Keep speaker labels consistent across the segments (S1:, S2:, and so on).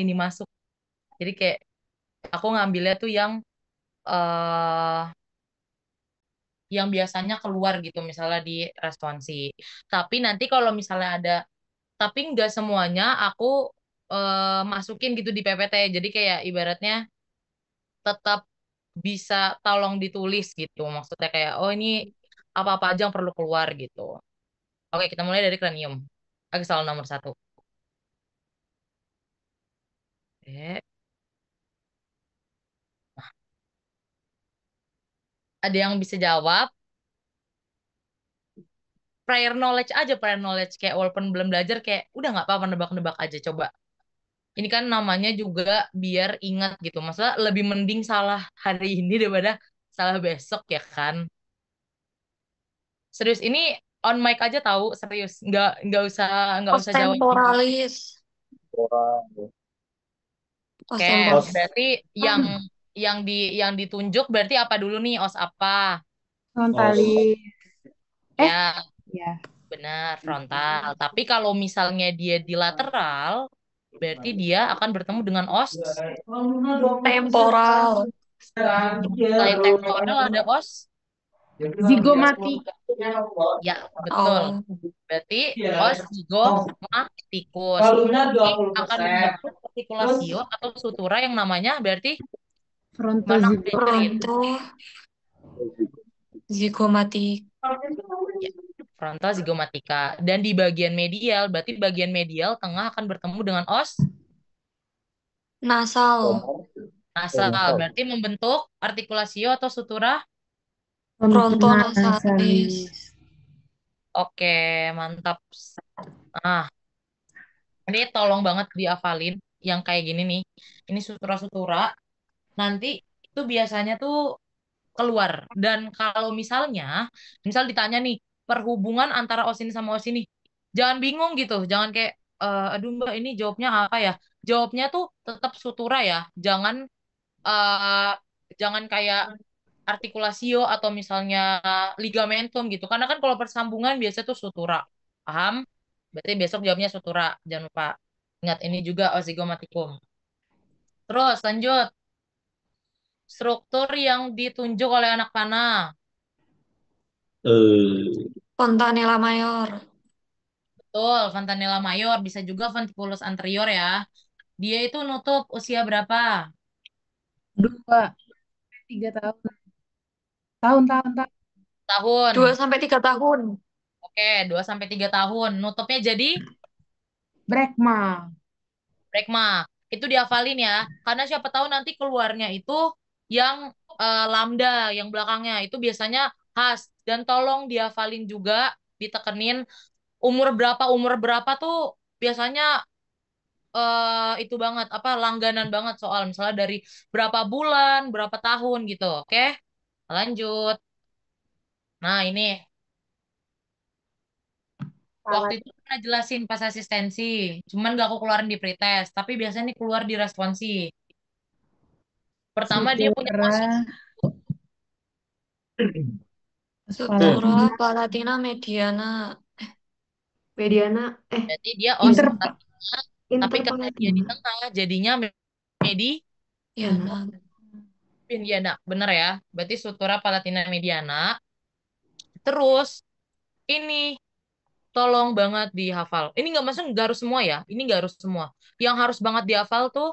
S1: ini masuk. Jadi kayak aku ngambilnya tuh eh yang biasanya keluar gitu misalnya di responsi. Tapi nanti kalau misalnya tapi nggak semuanya aku masukin gitu di PPT. Jadi kayak ibaratnya tetap bisa tolong ditulis gitu. Maksudnya kayak oh ini apa-apa aja yang perlu keluar gitu. Oke, kita mulai dari kranium. Oke, soal nomor satu. Eh, ada yang bisa jawab? Prior knowledge kayak walaupun belum belajar kayak udah nggak apa-apa nebak-nebak aja coba. Ini kan namanya juga biar ingat gitu. Maksudnya lebih mending salah hari ini daripada salah besok ya kan. Serius ini on mic aja tahu serius. Nggak usah jawab ini.
S2: Ostemporalis.
S3: Orang.
S1: Oke,
S2: Ostemporalis.
S3: Os.
S1: berarti yang yang ditunjuk berarti apa dulu nih? Os apa?
S3: Os.
S4: Frontalis. Eh,
S1: Ya,
S4: ya.
S1: benar frontal. Tapi kalau misalnya dia di lateral, berarti dia akan bertemu dengan os.
S2: Temporal.
S1: Selain temporal ada os.
S4: Zigomatik.
S1: Ya, betul.
S2: Oh.
S1: Berarti os zigomatikus. Ini akan membentuk artikulasio atau sutura yang namanya berarti mana aku
S4: Frontozigomatik.
S1: diajarin?
S2: Fronto. Zigomatik.
S1: Ya, frontal zigomatika. Dan di bagian medial, berarti bagian medial tengah akan bertemu dengan os
S2: Nasal.
S1: nasal. Berarti membentuk artikulasio atau sutura.
S2: Fronto
S4: Frontonasalis.
S2: nasalis.
S1: Oke, mantap. Ah, ini tolong banget dihafalin yang kayak gini nih. Ini sutura-sutura. Nanti itu biasanya tuh keluar. Dan kalau misal ditanya nih, perhubungan antara os ini sama os ini, jangan bingung gitu. Jangan kayak, aduh Mbak, ini jawabnya apa ya? Jawabnya tuh tetap sutura ya. Eh, jangan kayak artikulasio atau misalnya ligamentum gitu. Karena kan kalau persambungan biasa tuh sutura. Paham? Berarti besok jawabnya sutura. Jangan lupa. Ingat ini juga osigomatikum. Terus lanjut. Struktur yang ditunjuk oleh anak panah.
S3: Eh,
S2: Fontanella mayor.
S1: Betul, Fontanella mayor. Bisa juga ventriculus anterior ya. Dia itu nutup usia berapa?
S4: 2, 3 tahun. Tahun.
S1: Tahun.
S2: 2 sampai 3 tahun.
S1: Oke, 2 sampai 3 tahun. Nutupnya jadi
S4: Brekma.
S1: rekma. Itu dihafalin ya. Karena siapa tahu nanti keluarnya itu yang lambda, yang belakangnya. Itu biasanya khas. Dan tolong dihafalin juga, ditekenin umur berapa tuh biasanya itu banget apa langganan banget soal misalnya dari berapa bulan, berapa tahun gitu. Oke? Lanjut. Nah, ini waktu
S4: Salah.
S1: itu pernah jelasin pas asistensi. Cuman gak aku keluarin di pretest, tapi biasanya ini keluar di responsi. Pertama dia punya
S4: Sutura
S1: posisi.
S2: Sutura
S4: Palatina.
S2: palatina mediana. Mediana.
S1: Jadi dia os
S4: Inter
S1: palatina, tapi karena dia di
S4: Interpalatina.
S1: tengah jadinya medi
S2: Mediana.
S1: mediana. Bener ya? Berarti sutura palatina mediana. Terus ini tolong banget dihafal. Ini nggak maksudnya nggak harus semua ya. Ini nggak harus semua. Yang harus banget dihafal tuh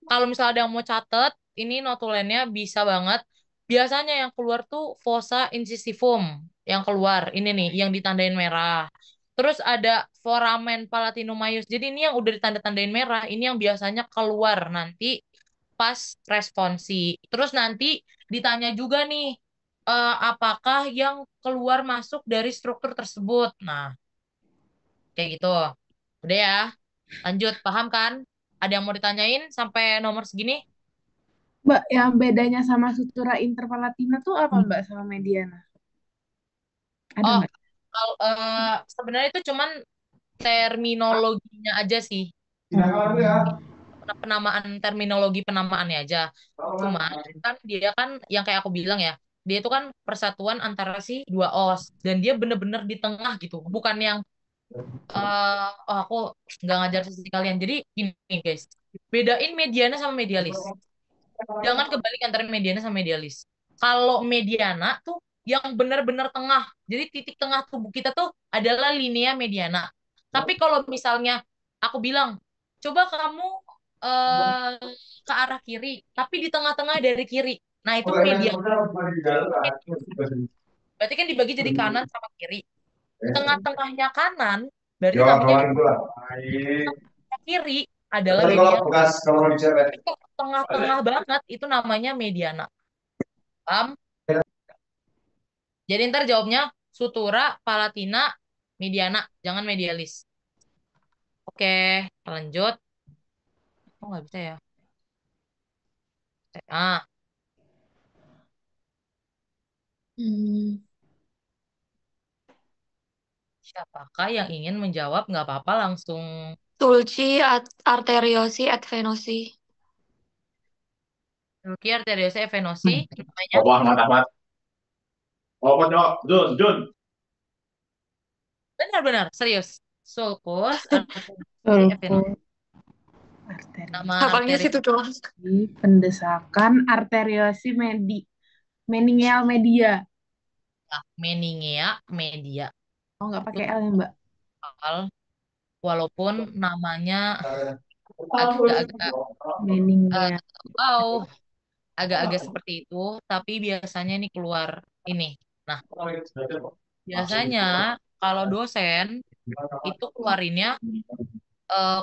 S1: kalau misalnya ada yang mau catet, ini notulennya bisa banget. Biasanya yang keluar tuh fossa incisivum yang keluar. Ini nih yang ditandain merah. Terus ada foramen palatinumaius. Jadi ini yang udah ditanda-tandain merah, ini yang biasanya keluar nanti pas responsi. Terus nanti ditanya juga nih, apakah yang keluar masuk dari struktur tersebut. Nah, kayak gitu. Udah ya, lanjut. Paham kan? Ada yang mau ditanyain sampai nomor segini?
S4: Mbak, yang bedanya sama sutura interpalatina tuh apa Mbak sama mediana? Ada
S1: Oh,
S4: nggak?
S1: kalau sebenarnya itu cuman terminologinya aja sih. Penamaan terminologi penamaannya aja. Cuma kan dia kan yang kayak aku bilang ya, dia itu kan persatuan antara si dua os dan dia bener-bener di tengah gitu. Bukan yang Oh, aku nggak ngajar sisi kalian. Jadi gini guys, bedain mediana sama medialis. Jangan kebalik antara mediana sama medialis. Kalau mediana tuh yang benar-benar tengah. Jadi titik tengah tubuh kita tuh adalah linea mediana. Tapi kalau misalnya aku bilang, coba kamu eh, ke arah kiri, tapi di tengah-tengah dari kiri. Nah, itu mediana. Berarti kan dibagi jadi kanan sama kiri. Tengah-tengahnya kanan, berarti namanya kiri adalah mediana. Tapi kalau tengah-tengah banget, itu namanya mediana. Paham? Jadi ntar jawabnya sutura, palatina, mediana, jangan medialis. Oke, lanjut. Oh, nggak bisa ya. Ah,
S2: Hmm.
S1: siapakah yang ingin menjawab? Nggak apa-apa, langsung.
S2: Sulci, arteriosi, et venosi.
S1: Luki arteriosa venosi, namanya.
S5: Apa Ahmad Ahmad? Apa Cok? Jun, Jun.
S1: Benar-benar, serius. Sulcus, arteriosi, venosi.
S4: Sulcus, arteri,
S1: Nama
S2: Hafalnya
S1: arteri
S2: situ doang.
S4: pendesakan, arteriosi, meningeal media.
S1: meningea media.
S4: Oh, nggak
S1: Itu
S4: pakai L ya, Mbak?
S1: hafal, walaupun namanya agak-agak
S4: Meningeal.
S1: wow, agak-agak seperti itu, tapi biasanya ini keluar ini. Nah, biasanya kalau dosen itu keluarinnya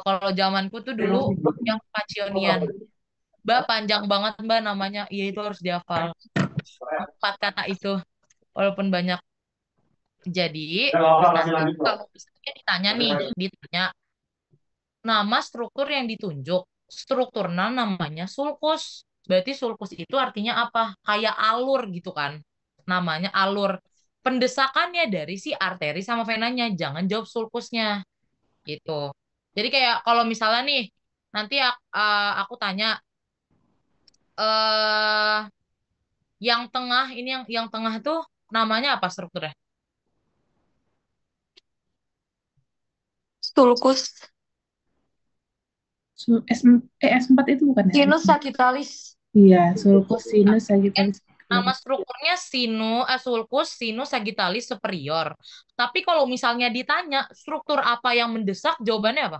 S1: kalau zamanku tuh dulu yang Pacchionian. Mbak panjang banget Mbak namanya. Iya itu harus dihafal. 4 kata itu walaupun banyak. Jadi nanti kalau misalnya ditanya nih, ditanya nama struktur yang ditunjuk, strukturnya namanya sulcus. Berarti sulcus itu artinya apa? Kayak alur gitu kan. Namanya alur. Pendesakannya dari si arteri sama venanya. Jangan jawab sulcusnya gitu. Jadi kayak kalau misalnya nih nanti aku tanya eh yang tengah ini yang tengah tuh namanya apa strukturnya?
S2: Sulcus,
S4: S4 itu bukan ya?
S2: sinus sagittalis.
S4: Iya, sulcus, sinus,
S1: Kan
S4: sagittalis.
S1: nama strukturnya sulcus sinus sagittalis superior. Tapi kalau misalnya ditanya struktur apa yang mendesak, jawabannya apa?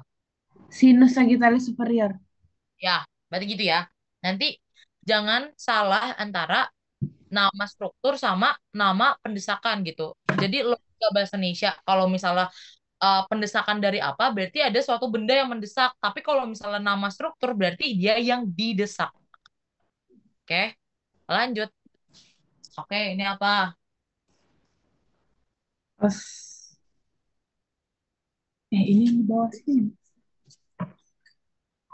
S4: Sinus, sagittalis superior.
S1: Ya, berarti gitu ya. Nanti jangan salah antara nama struktur sama nama pendesakan gitu. Jadi logika bahasa Indonesia, kalau misalnya pendesakan dari apa, berarti ada suatu benda yang mendesak. Tapi kalau misalnya nama struktur, berarti dia yang didesak. Oke, lanjut. Oke, ini apa?
S4: Terus, ini di bawah sini.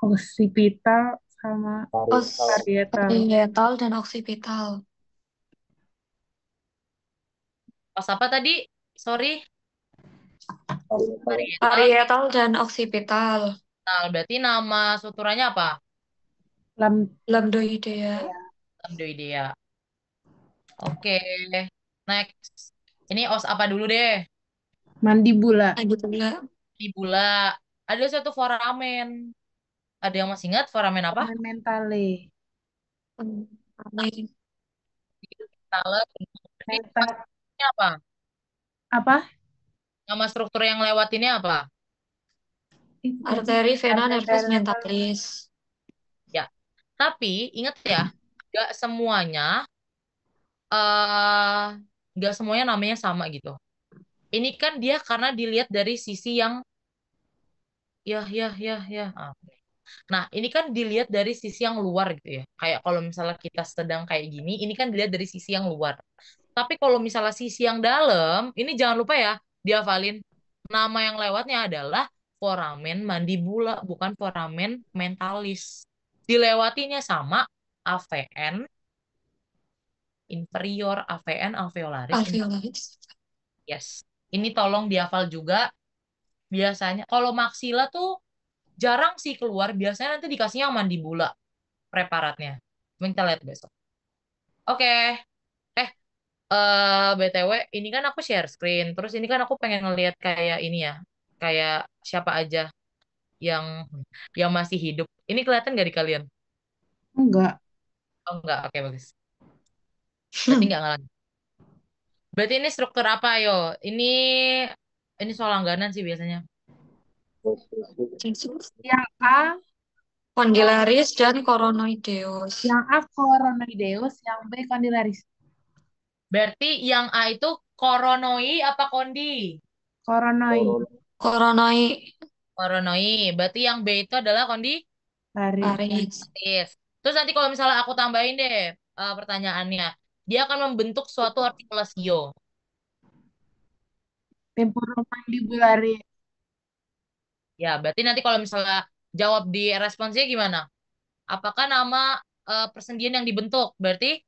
S4: Occipital sama parietal.
S2: Parietal dan oksipital.
S1: Pas apa tadi? Sorry. Parietal.
S2: Parietal dan oksipital.
S1: Nah, berarti nama suturanya apa?
S4: Lam,
S2: Lambdoidea.
S1: Lambdoidea. Oke, next. Ini os apa dulu deh?
S4: mandibula.
S2: Lanjut juga.
S1: Fibula. Ada satu foramen. Ada yang masih ingat foramen apa?
S4: Foramen mentale.
S2: Lain.
S1: Talus. Berarti nama
S4: Meta,
S1: strukturnya apa?
S4: apa?
S1: Nama struktur yang lewat ini apa?
S4: Itu tadi.
S2: Arteri, vena, nervus,
S4: Arteri,
S2: mentalis.
S1: Ya. Tapi ingat ya, gak semuanya eh nggak semuanya namanya sama gitu. Ini kan dia karena dilihat dari sisi yang ya. Nah, ini kan dilihat dari sisi yang luar gitu ya. Kayak kalau misalnya kita sedang kayak gini, ini kan dilihat dari sisi yang luar. Tapi kalau misalnya sisi yang dalam, ini jangan lupa ya, dihafalin. Nama yang lewatnya adalah foramen mandibula, bukan foramen mentalis. Dilewatinya sama AVN inferior, AVN alveolaris.
S2: Alveolaris.
S1: Yes. Ini tolong dihafal juga. Biasanya kalau maksila tuh jarang sih keluar. Biasanya nanti dikasihnya yang mandibula preparatnya. Kita lihat besok. Oke. BTW, ini kan aku share screen. Terus ini kan aku pengen ngeliat kayak ini ya. kayak siapa aja yang yang masih hidup. Ini kelihatan nggak di kalian?
S4: Enggak.
S1: Oh enggak, oke bagus. Berarti nggak ngalahin. Berarti ini struktur apa, yo? Ini soal langganan sih biasanya.
S4: Yang A,
S2: Condylaris dan Coronoideus.
S4: yang A Coronoideus, yang B Condylaris.
S1: Berarti yang A itu koronoi apa kondi?
S4: Coronoi,
S2: Coronoi
S1: Koronoi. Berarti yang B itu adalah kondi?
S4: laris.
S2: laris.
S1: Yes. Terus nanti kalau misalnya aku tambahin deh pertanyaannya, dia akan membentuk suatu artikulasio.
S4: Temporomandibularis.
S1: Ya, berarti nanti kalau misalnya jawab di responsnya gimana? Apakah nama persendian yang dibentuk? Berarti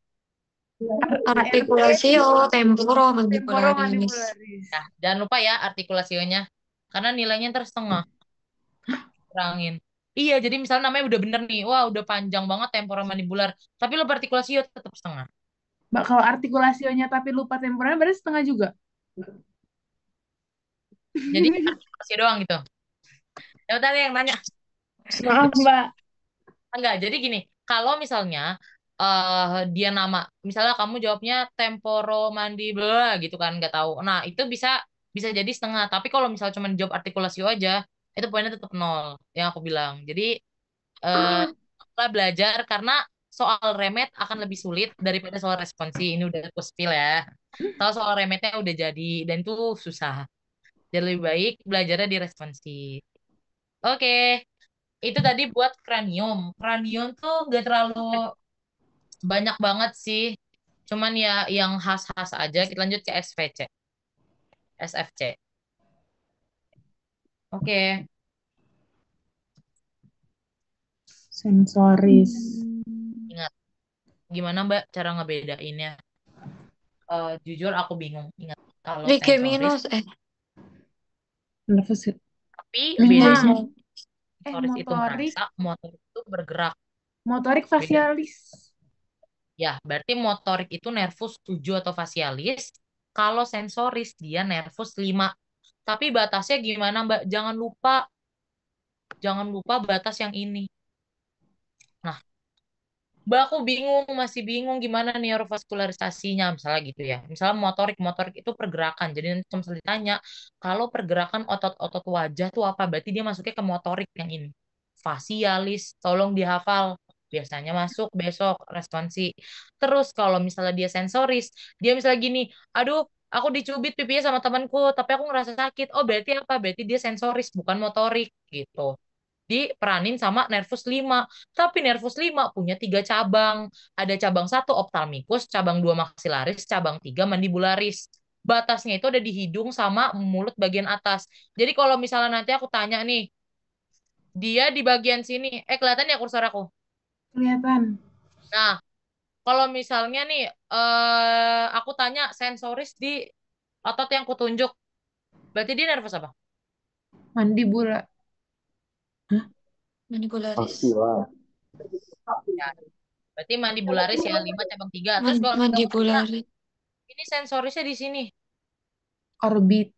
S2: Articulatio temporomandibularis.
S4: Temporomandibularis.
S1: ya, jangan lupa ya artikulasionya. Karena nilainya ntar setengah. Kurangin. Iya, jadi misalnya namanya udah bener nih. Wah, udah panjang banget temporomandibular. Tapi lo artikulasio tetap setengah.
S4: Mbak, kalau artikulasionya tapi lupa temporalnya berarti setengah juga.
S1: Jadi artikulasi doang gitu. Ya udah yang nanya.
S4: Maaf, Mbak.
S1: Enggak, jadi gini, kalau misalnya dia nama, misalnya kamu jawabnya temporomandibular gitu kan, nggak tahu. Nah, itu bisa bisa jadi setengah. Tapi kalau misalnya cuma jawab artikulasi aja, itu poinnya tetap nol, yang aku bilang. Jadi eh kita belajar karena soal remet akan lebih sulit daripada soal responsi. Ini udah aku spill ya. Kalau soal remetnya udah jadi dan itu susah. Jadi lebih baik belajarnya di responsi. Oke. Itu tadi buat kranium. Kranium tuh gak terlalu banyak banget sih. Cuman ya yang khas-khas aja. Kita lanjut ke SVC. SFC. Oke.
S4: Sensoris.
S1: Ingat. Gimana Mbak cara ngebedainnya? Jujur aku bingung. Ingat. Kalau sensoris.
S2: Trigeminus
S4: Nervous.
S1: Tapi
S2: minus.
S1: bedanya sensoris itu
S4: Motorik.
S1: merasa. Motorik itu bergerak.
S4: Motorik
S1: Beda.
S4: facialis.
S1: Ya, berarti motorik itu nervus 7 atau facialis. Kalau sensoris dia nervus 5. Tapi batasnya gimana Mbak? Jangan lupa batas yang ini. Nah, Mbak aku bingung, masih bingung gimana neurovaskularisasinya misalnya gitu ya. Misalnya motorik itu pergerakan. Jadi nanti kalau misalnya ditanya, kalau pergerakan otot-otot wajah tuh apa? Berarti dia masuknya ke motorik yang ini. Facialis, tolong dihafal. Biasanya masuk besok responsi. Terus kalau misalnya dia sensoris, dia misalnya gini, aduh, aku dicubit pipinya sama temanku, tapi aku ngerasa sakit. Oh, berarti apa? Berarti dia sensoris, bukan motorik gitu. Diperanin sama nervus 5. Tapi nervus 5 punya 3 cabang. Ada cabang 1 ophthalmicus, cabang 2 maxillaris, cabang 3 mandibularis. Batasnya itu ada di hidung sama mulut bagian atas. Jadi kalau misalnya nanti aku tanya nih, dia di bagian sini. Kelihatan ya kursor aku?
S4: Kelihatan.
S1: Nah, kalau misalnya nih, aku tanya sensoris di otot yang kutunjuk. Berarti dia nervus apa?
S4: Mandibula.
S2: Mandibularis.
S1: Ya, berarti mandibularis ya, 5 cabang 3. Terus kalau misalnya aku tanya,
S2: Mandibularis.
S1: ini sensorisnya di sini.
S4: Orbit.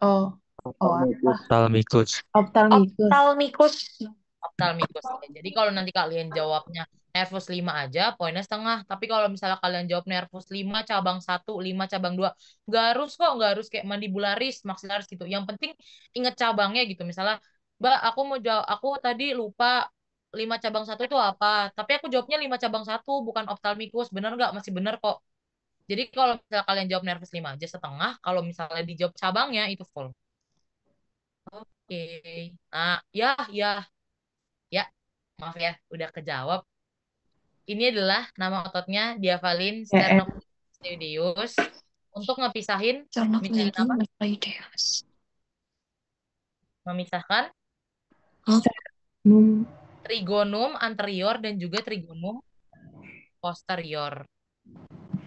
S4: Oh. Oh, apa?
S3: Ophthalmicus.
S4: Ophthalmicus.
S2: Ophthalmicus.
S1: Ophthalmicus. Jadi kalau nanti kalian jawabnya nervus 5 aja, poinnya setengah. Tapi kalau misalnya kalian jawab nervus 5 cabang 1, 5 cabang 2, nggak harus kok, nggak harus kayak mandibularis, maxillaris gitu. Yang penting inget cabangnya gitu. Misalnya, Mbak, aku mau jawab, aku tadi lupa 5 cabang 1 itu apa. Tapi aku jawabnya 5 cabang 1, bukan ophthalmicus. Bener nggak? Masih bener kok. Jadi kalau misalnya kalian jawab nervus 5 aja setengah, kalau misalnya dijawab cabangnya itu full. Oke. Nah, ya, ya. Maaf ya, udah kejawab. Ini adalah nama ototnya diafalin sternocleidomastoideus. Untuk ngepisahin, misahin apa?
S2: Sternocleidomastoideus.
S1: Memisahkan
S4: Hmm.
S1: trigonum anterior dan juga trigonum posterior.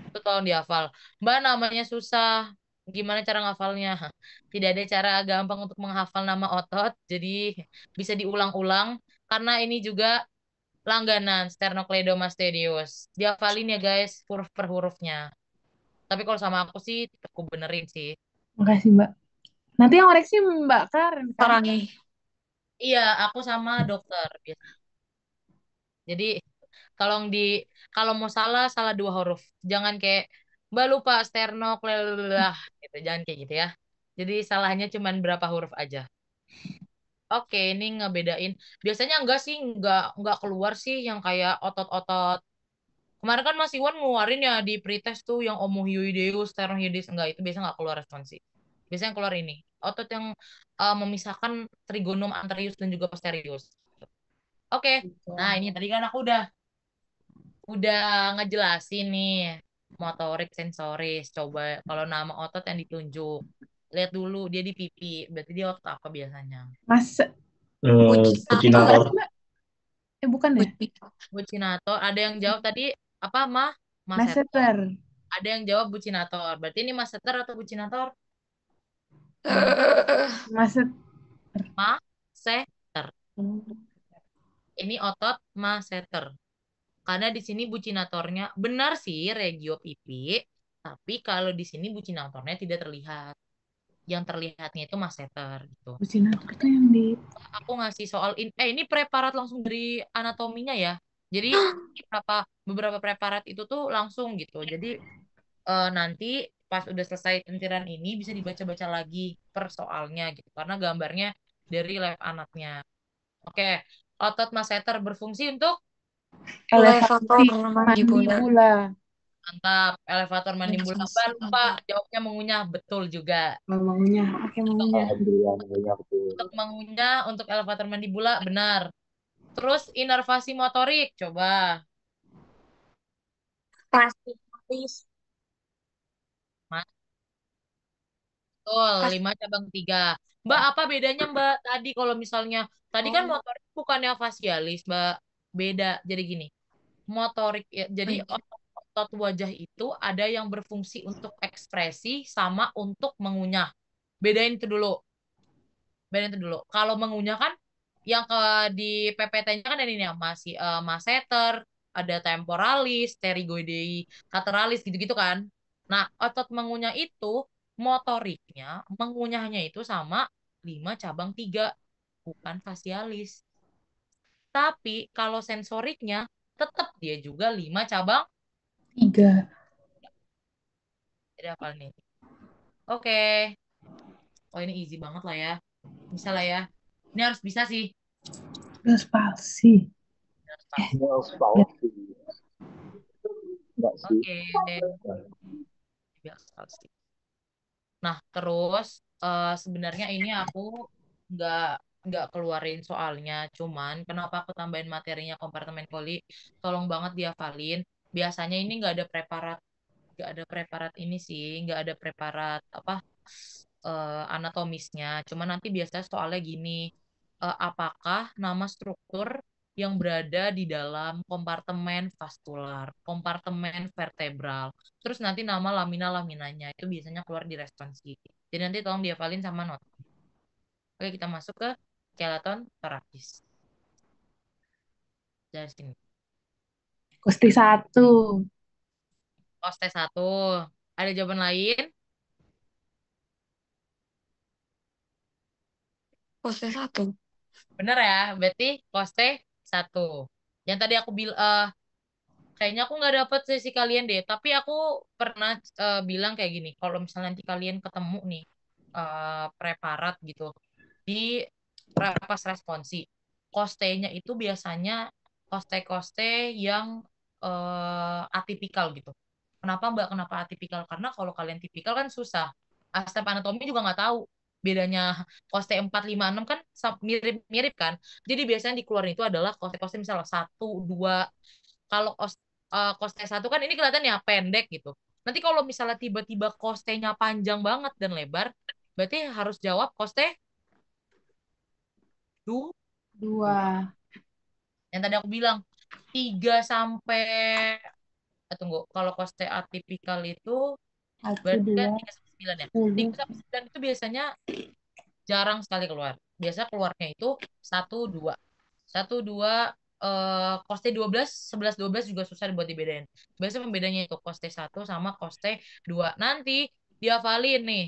S1: Itu tolong dihafal. Mbak, namanya susah. Gimana cara ngafalnya? Tidak ada cara gampang untuk menghafal nama otot. Jadi bisa diulang-ulang. Karena ini juga langganan sternocleidomastoideus. Dihafalin ya guys, huruf per hurufnya. Tapi kalau sama aku sih, aku benerin sih.
S4: Makasih, Mbak. Nanti yang ngoreksi Mbak Karen kan?
S2: Orangnya.
S1: Iya, aku sama dokter biasanya. Jadi kalau di kalau mau salah salah 2 huruf. Jangan kayak Mbak lupa sternoklelah gitu. Jangan kayak gitu ya. Jadi salahnya cuman berapa huruf aja. Oke, ini ngebedain. Biasanya enggak sih, enggak keluar sih yang kayak otot-otot. Kemarin kan Mas Iwan ngeluarin ya di pretest tuh yang omohyoideus, sternohyoideus enggak itu biasanya enggak keluar responsi. Biasanya keluar ini. Otot yang memisahkan trigonum anterius dan juga posterius. Oke. Nah, ini tadi kan aku udah ngejelasin nih motorik sensoris. Coba kalau nama otot yang ditunjuk. Lihat dulu dia di pipi. Berarti dia otot apa biasanya?
S4: Mas,
S2: Bucinator.
S4: apa
S5: Pucinator.
S4: sih Mbak? Bukan ya?
S1: Bucinator. Ada yang jawab tadi apa mah? Maseter.
S4: Masseter.
S1: Ada yang jawab bucinator. Berarti ini maseter atau bucinator?
S4: Masset.
S1: Maseter. Ini otot maseter. Karena di sini bucinatornya benar sih regio pipi, tapi kalau di sini bucinatornya tidak terlihat. Yang terlihatnya itu masseter gitu.
S4: Bucinator tuh yang di...
S1: Aku ngasih soal ini preparat langsung dari anatominya ya. Jadi beberapa preparat itu tuh langsung gitu. Jadi nanti pas udah selesai sentiran ini bisa dibaca-baca lagi per soalnya gitu. Karena gambarnya dari lab anatnya. Oke, otot masseter berfungsi untuk
S2: Elevator
S4: elevasi
S2: mandibula.
S4: mandibula.
S1: mantap elevator mandibula. Mbak lupa jawabnya mengunyah betul juga.
S4: Mengunyah. Oke, mengunyah.
S3: Alhamdulillah, alhamdulillah, betul.
S1: Untuk mengunyah untuk elevator mandibula benar. Terus inervasi motorik coba.
S2: Fascialis.
S1: Betul, 5 cabang 3. Mbak, apa bedanya Mbak tadi kalau misalnya, tadi kan motorik bukannya fasialis, Mbak. Beda. Jadi gini, motorik, ya, jadi otot wajah itu ada yang berfungsi untuk ekspresi sama untuk mengunyah. Bedain itu dulu. Bedain itu dulu. Kalau mengunyah kan, yang di PPT-nya kan ada ini ya, masih masseter, ada temporalis, pterygoidei, cataralis, gitu-gitu kan. Nah, otot mengunyah itu motoriknya, mengunyahnya itu sama 5 cabang 3, bukan fasialis. Tapi kalau sensoriknya, tetap dia juga 5 cabang.
S4: 3.
S1: Jadi apa nih? Oke. Oh ini easy banget lah ya. Bisa lah ya. Ini harus bisa sih.
S4: Terus palsi.
S1: Harus pasti.
S3: Nggak palsi. Enggak sih.
S1: Oke. Biasa pasti. Nah, terus sebenarnya ini aku nggak nggak keluarin soalnya, cuman kenapa aku tambahin materinya kompartemen poli, tolong banget dihafalin. Biasanya ini nggak ada preparat ini sih, nggak ada preparat apa anatomisnya. Cuman nanti biasanya soalnya gini, apakah nama struktur yang berada di dalam kompartemen vaskular, kompartemen vertebral, terus nanti nama lamina-laminanya itu biasanya keluar di responsi. Jadi nanti tolong dihafalin sama not. Oke, kita masuk ke skeleton thoracis. Dari sini.
S4: Kusti 1.
S1: Koste 1. Ada jawaban lain?
S2: Pose 1.
S1: Bener ya, berarti koste 1. Yang tadi aku kayaknya aku nggak dapet sesi kalian deh, tapi aku pernah bilang kayak gini, kalau misalnya nanti kalian ketemu nih preparat gitu di pas responsi, kostenya itu biasanya koste-koste yang atipikal gitu. Kenapa Mbak? Kenapa atipikal? Karena kalau kalian tipikal kan susah. Step anatomi juga nggak tahu. Bedanya koste 4, 5, 6 kan mirip-mirip kan. Jadi biasanya dikeluarin itu adalah koste-koste misalnya 1, 2. Kalau koste 1 kan ini kelihatan ya pendek gitu. Nanti kalau misalnya tiba-tiba kostenya panjang banget dan lebar, berarti harus jawab koste 2.
S4: 2.
S1: Yang tadi aku bilang 3 sampai tunggu, kalau koste atipikal itu
S4: 1,
S1: berarti kan
S4: 2,
S1: 3 sampai 9 ya. 3
S4: 10.
S1: sampai 9 itu biasanya jarang sekali keluar. Biasa keluarnya itu 1, 2. 1, 2 koste 12, 11, 12 juga susah buat dibedain. Biasanya pembedanya itu koste 1 sama koste 2. Nanti dihafalin nih.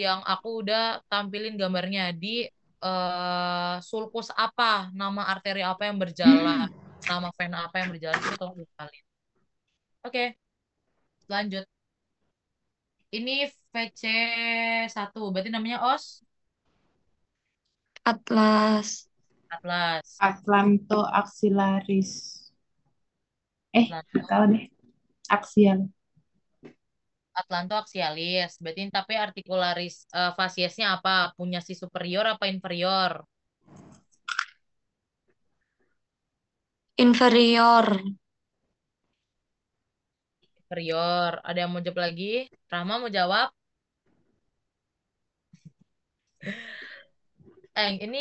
S1: yang aku udah tampilin gambarnya di sulcus apa, nama arteri apa yang berjalan, nama vena apa yang berjalan itu tolong dihafalin. Oke, lanjut. Ini VC 1, berarti namanya os
S2: Atlas.
S1: atlas.
S4: Atlanto axillaris. Nggak
S1: Atlanto,
S4: tahu deh. Aksial.
S1: Atlanto axialis. Berarti tapi artikularis fasiesnya apa? Punya si superior apa inferior?
S2: Inferior.
S1: Inferior. Ada yang mau jawab lagi? Rahma mau jawab? Ini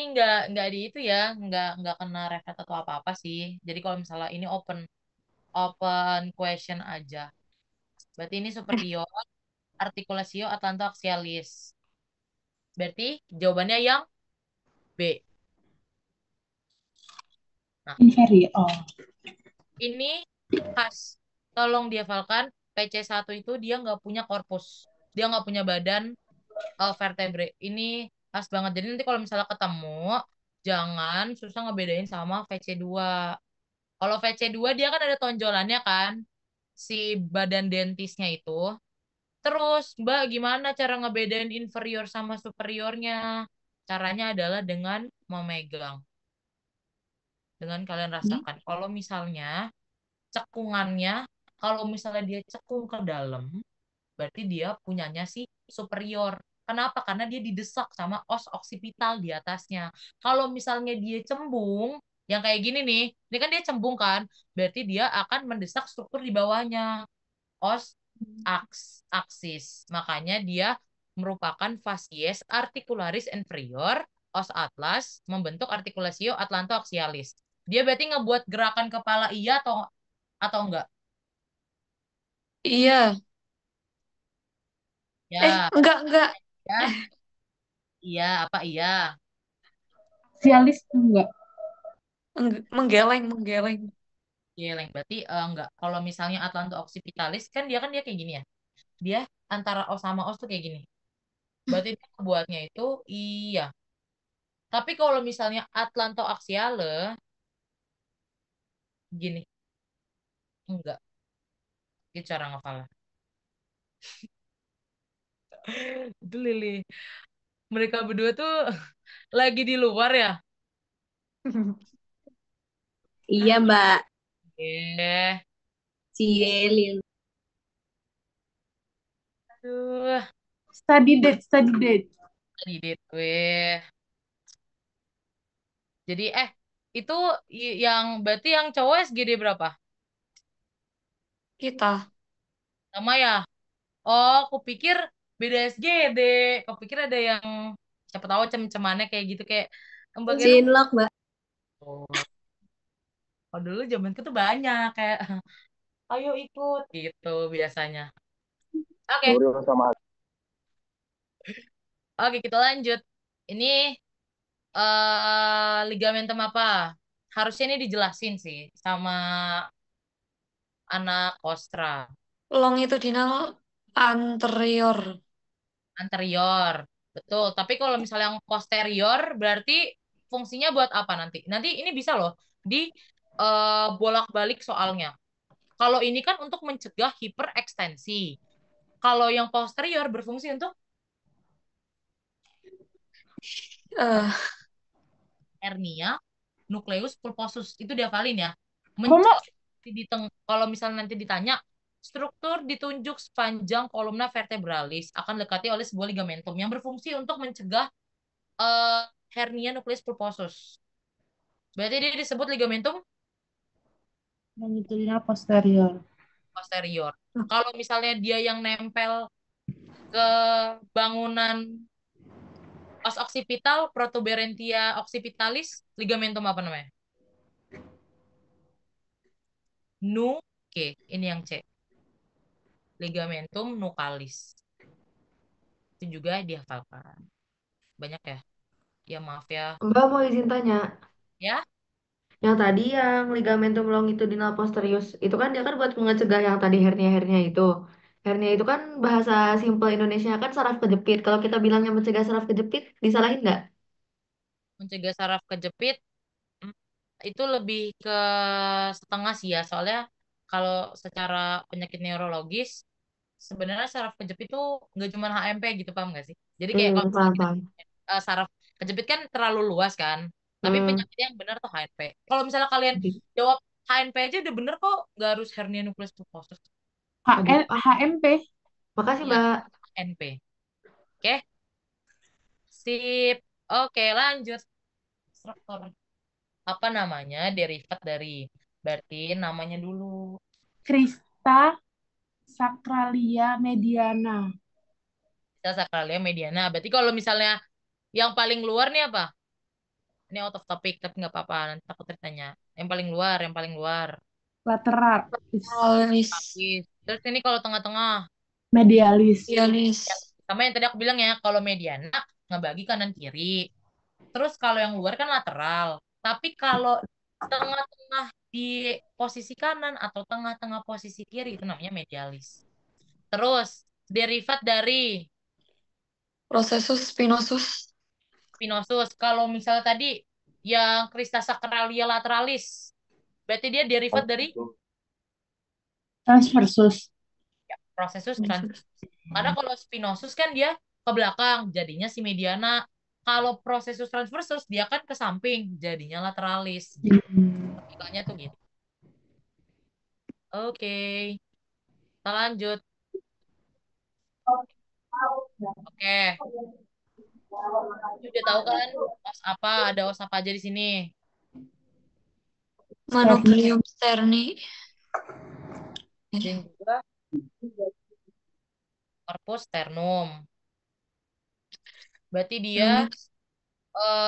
S1: nggak di itu ya, nggak kena refat atau apa-apa sih. Jadi kalau misalnya ini open open question aja. Berarti ini superior, articulatio atlanto axialis. Berarti jawabannya yang B. Nah,
S4: Inferior.
S1: ini khas. Tolong dihafalkan, PC1 itu dia nggak punya korpus. Dia nggak punya badan vertebrae. Ini khas banget. Jadi nanti kalau misalnya ketemu, jangan susah ngebedain sama VC2. Kalau VC2 dia kan ada tonjolannya kan, si badan dentisnya itu. Terus, Mbak, gimana cara ngebedain inferior sama superiornya? Caranya adalah dengan memegang. Dengan kalian rasakan. Kalau misalnya cekungannya, kalau misalnya dia cekung ke dalam, berarti dia punyanya si superior. Kenapa? Karena dia didesak sama os oksipital di atasnya. Kalau misalnya dia cembung, yang kayak gini nih, ini kan dia cembung kan, berarti dia akan mendesak struktur di bawahnya, os aksis. Makanya dia merupakan facies articularis inferior, os atlas, membentuk articulatio atlantoaxialis. Dia berarti ngebuat gerakan kepala iya atau enggak?
S2: Iya.
S1: Ya,
S2: Enggak.
S1: ya, iya, apa iya?
S4: Aksialis enggak.
S2: Menggeleng.
S1: Geleng. Berarti enggak. Kalau misalnya Atlanto occipitalis kan dia kayak gini ya. Dia antara os sama os tuh kayak gini. Berarti dia buatnya itu iya. Tapi kalau misalnya Atlanto axiale gini, enggak. Itu cara ngafalnya. Itu Lili. Mereka berdua tuh lagi di luar ya.
S6: Iya, Mbak.
S1: Eh,
S6: Cielin.
S1: aduh,
S4: Study date.
S1: tadi deh gue. Jadi itu yang berarti yang cowok SGD berapa?
S2: Kita.
S1: Sama ya? Oh, aku pikir beda SGD. Aku pikir ada yang siapa tahu cem-cemannya kayak gitu kayak Mbak Gena.
S6: Cinlok, Mbak.
S1: Oh, kalau dulu zamanku tuh banyak kayak ayo ikut gitu biasanya. Oke,
S3: Nuril sama
S1: oke kita lanjut. Ini ligamentum apa? Harusnya ini dijelasin sih sama anak kostra
S2: Longitudinal anterior.
S1: anterior. Betul. Tapi kalau misalnya yang posterior berarti fungsinya buat apa nanti? Nanti ini bisa loh di bolak-balik soalnya. Kalau ini kan untuk mencegah hiperekstensi. Kalau yang posterior berfungsi untuk
S2: Eh,
S1: hernia nucleus pulposus. Itu dihafalin ya.
S4: Mama,
S1: Mencegah kalau misalnya nanti ditanya struktur ditunjuk sepanjang kolumna vertebralis akan dekati oleh sebuah ligamentum yang berfungsi untuk mencegah eh, hernia nucleus pulposus. Berarti dia disebut ligamentum
S4: longitudinal posterior.
S1: posterior. Kalau misalnya dia yang nempel ke bangunan os occipital, protuberantia occipitalis, ligamentum apa namanya? Oke, ini yang C. Ligamentum nuchalis. Itu juga dihafalkan. Banyak ya? Ya maaf ya.
S6: Mbak mau izin tanya.
S1: Ya,
S6: Yang tadi yang ligamentum longitudinal posterius, itu kan dia kan buat mencegah yang tadi hernia-hernia itu. Hernia itu kan bahasa simpel Indonesia kan saraf kejepit. Kalau kita bilangnya mencegah saraf kejepit, disalahin nggak?
S1: Mencegah saraf kejepit mm, itu lebih ke setengah sih ya. Soalnya kalau secara penyakit neurologis sebenarnya saraf kejepit itu nggak cuma HMP gitu, paham nggak sih? Jadi kayak kalau misalnya
S6: Paham,
S1: kita
S6: paham.
S1: saraf kejepit kan terlalu luas kan. Tapi
S6: Hmm,
S1: penyakit yang benar tuh HNP. Kalau misalnya kalian jawab HNP aja udah bener kok, nggak harus hernia nukleus pulposus.
S6: waduh.
S4: HMP.
S6: Makasih,
S1: Ya,
S6: Mbak.
S1: HNP. Oke, sip. Oke, lanjut. Struktur. Apa namanya? Derivat dari. Berarti namanya dulu.
S4: Crista sacralia mediana.
S1: Kita sakralia mediana. Berarti kalau misalnya yang paling luar nih apa? Ini out of topic, tapi nggak apa-apa. Nanti aku ceritanya. Yang paling luar, yang paling luar.
S4: Lateralis.
S2: Alis.
S1: Tapis. Terus ini kalau tengah-tengah.
S4: Medialis.
S2: Dialis.
S1: Sama yang tadi aku bilang ya, kalau mediana ngebagi kanan kiri. Terus kalau yang luar kan lateral. Tapi kalau tengah-tengah di posisi kanan atau tengah-tengah posisi kiri itu namanya medialis. Terus derivat dari
S2: Processus spinosus.
S1: spinosus. Kalau misalnya tadi yang crista sacralia lateralis, berarti dia derivat dari
S4: Transversus.
S1: processus transversus. Karena kalau spinosus kan dia ke belakang, jadinya si mediana. Kalau processus transversus dia kan ke samping, jadinya lateralis. Logikanya tuh gitu. Oke, kita lanjut. Oke, ini udah tahu kan os apa, ada os apa aja di sini.
S2: Manubrium sterni.
S1: Dan juga corpus sternum. Berarti dia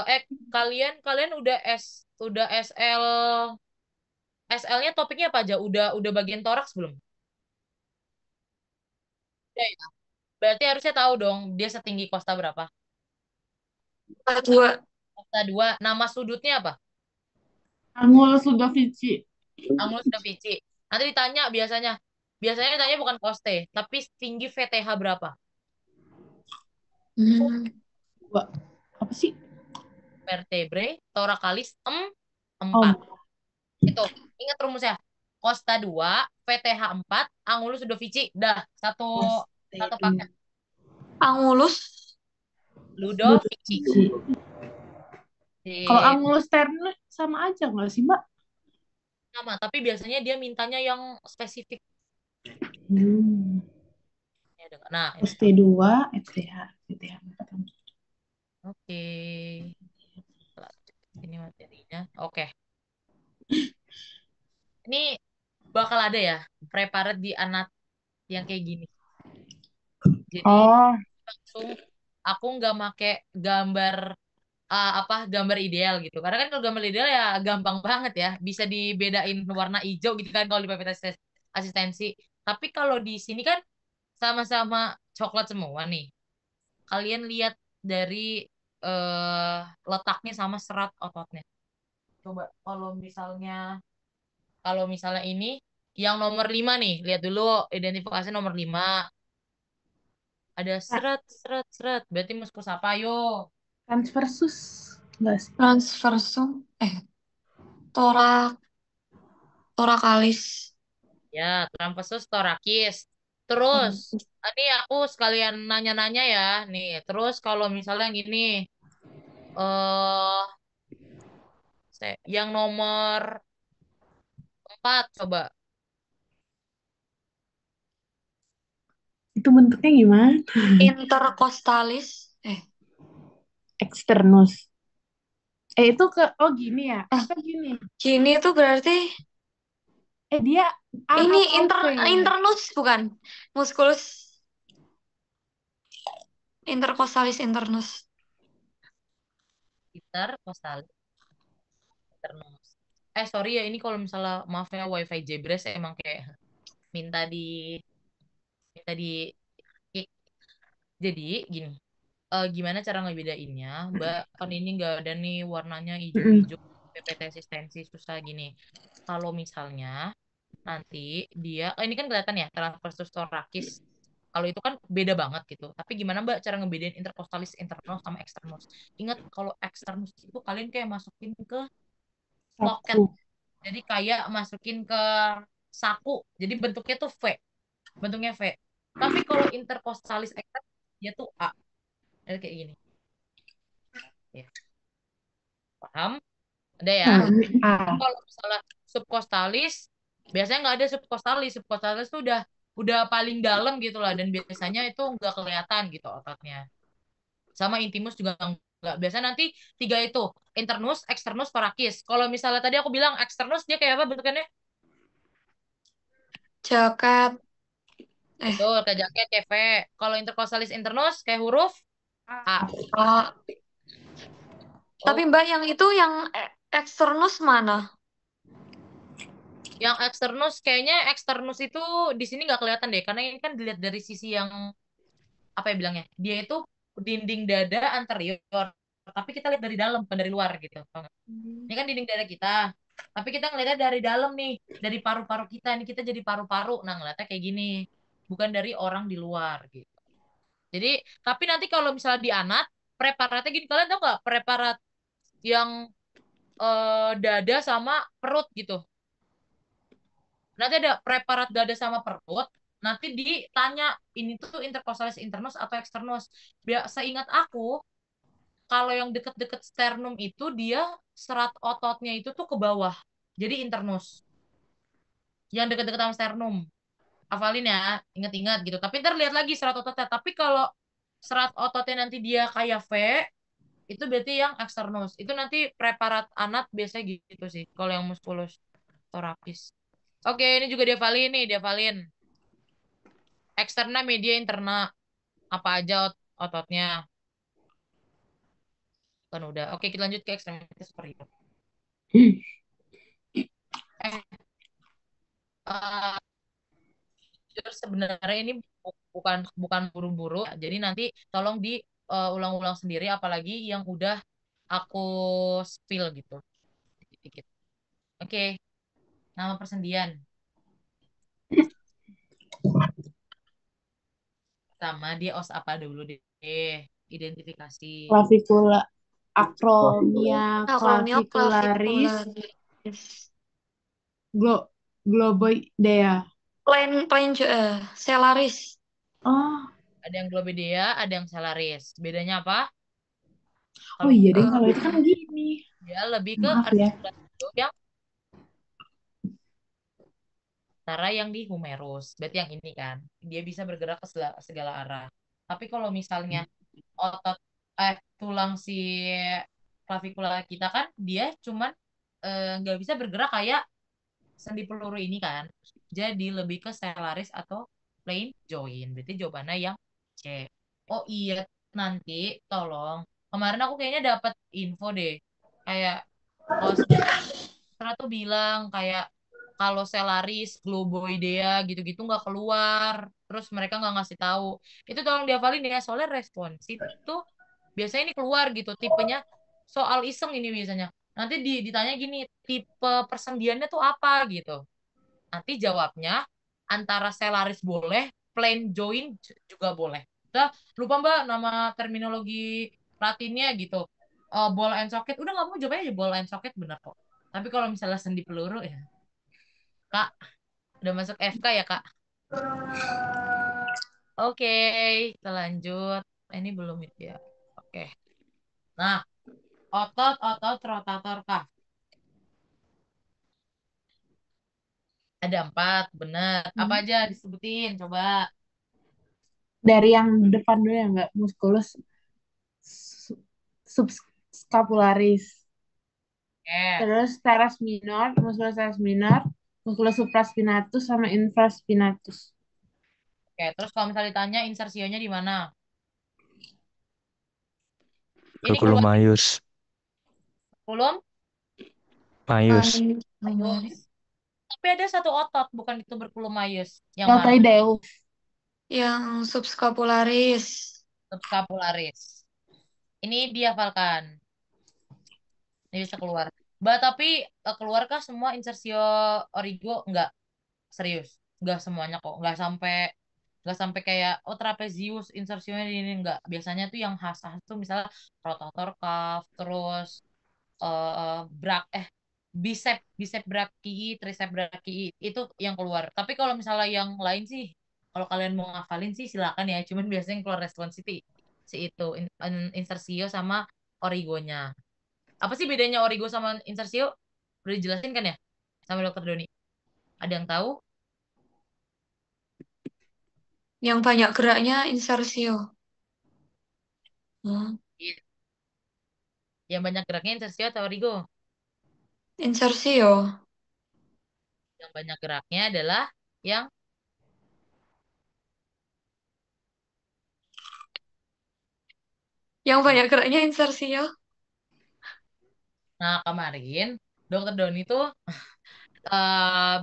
S1: eh kalian kalian udah SL-nya topiknya apa aja? Udah bagian toraks belum? Udah ya. Berarti harusnya tahu dong dia setinggi Costa berapa?
S2: Dua.
S1: Costa 2. Nama sudutnya apa?
S4: Angulus Ludovici.
S1: Angulus de Vici. Nanti ditanya biasanya. Biasanya ditanya bukan Coste, tapi tinggi VTH berapa?
S4: Wah, apa sih?
S1: Vertebrae, thoracalis, 4.
S4: Oh,
S1: Itu. Ingat rumusnya. Costa 2, VTH 4, Angulus Ludovici. Dah, satu paket.
S2: Angulus.
S1: Ludovici.
S4: Kalau
S1: Sip.
S4: Angulus Sterne sama aja nggak sih, Mbak?
S1: Sama, tapi biasanya dia mintanya yang spesifik. Ya, nah, ini.
S4: ST2, FTH, FTH.
S1: Oke. Ini materinya. Oke. Ini bakal ada ya prepared di anak yang kayak gini. Jadi
S4: Oh,
S1: langsung aku nggak make gambar gambar ideal gitu. Karena kan kalau gambar ideal ya gampang banget ya, bisa dibedain warna hijau gitu kan kalau di PPT asistensi. Tapi kalau di sini kan sama-sama coklat semua nih. Kalian lihat dari letaknya sama serat ototnya. Coba kalau misalnya ini yang nomor 5 nih, lihat dulu identifikasi nomor 5. Ada serat, serat, serat. Berarti muskus apa? Yo.
S4: transversus. Enggak sih.
S2: Transversum. Thoracalis.
S1: Ya, transversus thoracis. Terus, ini aku sekalian nanya-nanya ya. Nih, terus kalau misalnya yang ini, eh yang nomor 4, coba.
S4: Itu bentuknya gimana?
S2: Intercostalis.
S4: Externus. Itu oh gini ya? Apa gini?
S2: Gini tuh berarti
S4: Dia A
S2: ini
S4: atau V?
S2: internus bukan? Musculus intercostalis internus.
S1: Intercostalis internus. Sorry ya, ini kalau misalnya maaf ya WiFi Jebres emang kayak minta di minta di i- jadi gini. Gimana cara ngebedainnya, Mbak? Kan ini nggak ada nih warnanya hijau-hijau. PPT asistensi susah gini. Kalau misalnya nanti dia, ini kan kelihatan ya transversus thoracis. Kalau itu kan beda banget gitu. Tapi gimana Mbak cara ngebedain interkostalis internus sama eksternus? Ingat kalau eksternus itu kalian kayak masukin ke pocket.
S4: Saku.
S1: Jadi kayak masukin ke saku. Jadi bentuknya tuh V. Bentuknya V. Tapi kalau interkostalis eksternus dia tuh A. Jadi kayak gini. Ya. Paham? Ada ya?
S4: Nah, ini A.
S1: Kalau misalnya subkostalis, biasanya nggak ada subkostalis. Subkostalis tuh udah paling dalam gitu lah, dan biasanya itu nggak kelihatan gitu ototnya. Sama intimus juga nggak. Biasanya nanti tiga itu, internus, eksternus, torakis. Kalau misalnya tadi aku bilang eksternus, dia kayak apa bentukannya?
S2: Jaket.
S1: Betul, kayak jaket, kayak V. Kalau interkostalis internus, kayak huruf A.
S2: A. Tapi
S1: Oh,
S2: Mbak yang itu yang eksternus mana?
S1: yang eksternus kayaknya eksternus itu di sini nggak kelihatan deh, karena ini kan dilihat dari sisi yang apa ya bilangnya, dia itu dinding dada anterior, tapi kita lihat dari dalam bukan dari luar gitu. Tau nggak? Ini kan dinding dada kita, tapi kita ngeliatnya dari dalam nih, dari paru-paru kita. Ini kita jadi paru-paru, nah ngeliatnya kayak gini, bukan dari orang di luar gitu. Jadi tapi nanti kalau misalnya di anak preparatnya gini, kalian tau nggak preparat yang dada sama perut gitu. Nanti ada preparat dada sama perut. Nanti ditanya ini tuh interkostalis internus atau eksternus. Seingat aku, kalau yang deket-deket sternum itu dia serat ototnya itu tuh ke bawah. Jadi internus. Yang deket-deket sama sternum. Hafalin ya, ingat-ingat gitu. Tapi ntar lihat lagi serat ototnya. Tapi kalau serat ototnya nanti dia kayak V, itu berarti yang eksternus. Itu nanti preparat anat biasanya gitu sih. Kalau yang muskulus torapis. Oke, ini juga dihafalin nih, dihafalin. Eksterna, media, interna. Apa aja ototnya. Kan udah. Oke, kita lanjut ke ekstremitas superior. Eh, eh, jujur sebenarnya ini bukan bukan buru-buru. Jadi nanti tolong diulang-ulang sendiri, apalagi yang udah aku spill gitu. Dikit-dikit. Oke, nama persendian. Pertama, dia os apa dulu deh. Identifikasi.
S4: Clavicular. Acromia
S2: Acromia
S4: clavicularis
S2: clavicularis.
S4: globoidea.
S2: Selaris.
S4: Oh,
S1: Ada yang globidea, ada yang selaris. Bedanya apa?
S4: oh
S1: Kalau
S4: iya deh,
S2: Eh,
S4: kalau itu kan gini.
S1: dia lebih ke
S4: Maaf ya.
S1: artikulasi yang antara yang di humerus. Berarti yang ini kan. Dia bisa bergerak ke segala arah. Tapi kalau misalnya otot tulang si clavicular kita kan dia cuman nggak bisa bergerak kayak sendi peluru ini kan. Jadi lebih ke stellaris atau plain joint. Berarti jawabannya yang C. Oh iya, nanti tolong. Kemarin aku kayaknya dapat info deh. Kayak os tuh bilang kayak kalau stellaris, globoidea gitu-gitu nggak keluar. Terus mereka nggak ngasih tahu. Itu tolong dihafalin ya, soalnya responsif tuh biasanya ini keluar gitu. Tipenya soal iseng ini biasanya. Nanti ditanya gini, tipe persendiannya tuh apa gitu. Nanti jawabnya antara selaris boleh, plain joint juga boleh. Udah, lupa Mbak nama terminologi latinnya gitu. Ball and socket, udah nggak mau jawabnya aja ball and socket bener kok. Tapi kalau misalnya sendi peluru ya, Kak, udah masuk FK ya Kak. Oke, kita lanjut. Ini belum itu ya. Oke. Nah, otot-otot rotator kaf. Ada 4, bener. Apa aja disebutin, coba.
S4: Dari yang depan dulu ya, nggak musculus subscapularis.
S1: Oke.
S4: Terus teres minor, musculus teres minor, musculus supraspinatus sama infraspinatus.
S1: Oke, terus kalau misalnya ditanya insersionya di mana? Ini
S7: Berkulum
S1: keluar
S7: maius.
S1: belum?
S7: Maius.
S1: Bagus. Tapi ada satu otot, bukan itu berkulumaius. Yang mana?
S4: Deltoideus.
S2: Yang subscapularis.
S1: Subscapularis. Ini dihafalkan. Ini bisa keluar. Mbak, tapi keluarkah semua insersio origo? Enggak. Serius. Enggak semuanya kok. Enggak sampai nggak sampai kayak oh trapezius insersinya ini nggak. Biasanya tuh yang khas-khas tuh misalnya rotator cuff, terus brak bicep bicep brachii, tricep brachii itu yang keluar. Tapi kalau misalnya yang lain sih, kalau kalian mau ngafalin sih silakan ya. Cuman biasanya yang keluar responsity si itu insersio sama origonya. Apa sih bedanya origo sama insersio? Udah dijelasin kan ya sama dokter Doni? Ada yang tahu?
S2: Yang banyak geraknya insersio. Hmm.
S1: Iya. Yang banyak geraknya insersio atau origo?
S2: Insersio.
S1: Yang banyak geraknya adalah yang
S2: Yang banyak geraknya insersio.
S1: nah kemarin dokter Doni tuh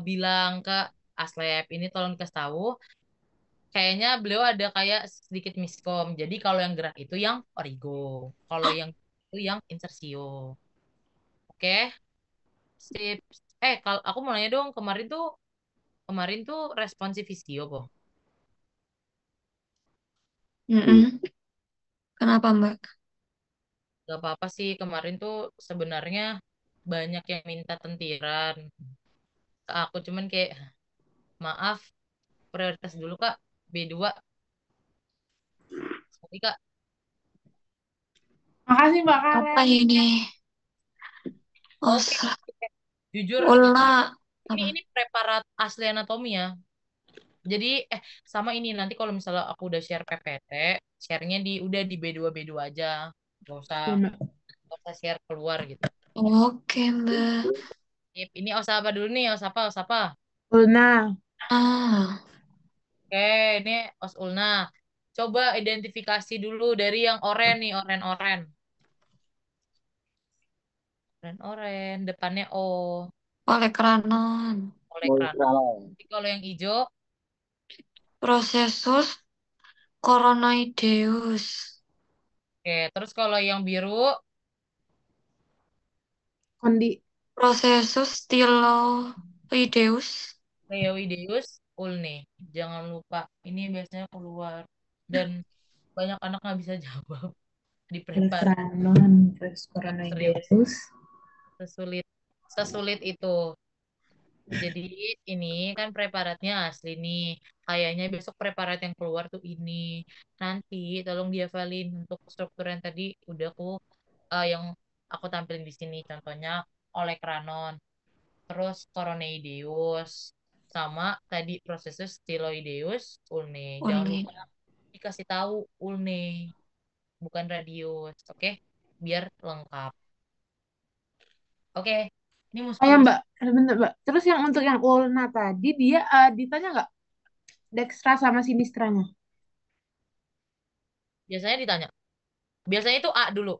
S1: bilang ke Aslep ini tolong kasih tahu kayaknya beliau ada kayak sedikit miskom. Jadi kalau yang gerak itu yang origo, kalau yang itu yang insersio. Oke, sip. Kalau aku mau nanya dong, kemarin tuh responsi visio, boh.
S2: Mm-mm. Kenapa, Mbak?
S1: Gak apa-apa sih, kemarin tuh sebenarnya banyak yang minta tentiran. Ke aku cuman kayak, maaf, prioritas dulu Kak, B2. Sorry Kak,
S4: Makasih Mbak
S2: Apa
S4: Karen.
S2: ini? Oh,
S1: oke. Jujur,
S2: ulna.
S1: ini
S2: Apa?
S1: ini preparat asli anatomi ya. Jadi sama ini nanti kalau misalnya aku udah share PPT, share-nya udah di B2 aja. Gak usah
S4: Ya, Mbak.
S1: gak usah share keluar gitu.
S2: Oke, Mbak.
S1: Sip. Ini os apa dulu nih? Os apa? Os apa?
S4: Ulna.
S2: Ah,
S1: Oke, ini os ulna. Coba identifikasi dulu dari yang oren nih, oren-oren. Oren-oren, depannya O,
S2: oleh keranan.
S1: oleh kerana.
S3: Multilateral.
S1: Jadi kalau yang hijau,
S2: Prosesus coronoideus.
S1: oke. Terus kalau yang biru,
S4: Kondi.
S2: Prosesus styloideus.
S1: Leoideus, ulne. Jangan lupa, ini biasanya keluar. Dan banyak anak nggak bisa jawab di prepar.
S4: Lekranon. Terus
S1: Serius,
S4: Coronavirus.
S1: sesulit, sesulit itu. Jadi ini kan preparatnya asli nih. Kayaknya besok preparat yang keluar tuh ini. Nanti tolong dihafalin untuk struktur yang tadi udah yang aku tampilin di sini. Contohnya oleh Kranon, terus Coronoideus, sama tadi prosesus Styloideus, ulne. Jangan
S2: Uni.
S1: lupa dikasih tahu ulne, bukan radius. Oke? Biar lengkap. Oke. Ini
S4: Oh ya
S1: muskulus.
S4: Mbak, sebentar Mbak. Terus yang untuk yang ulna tadi dia ditanya nggak Dextra sama Sinistranya?
S1: Biasanya ditanya. Biasanya itu A dulu.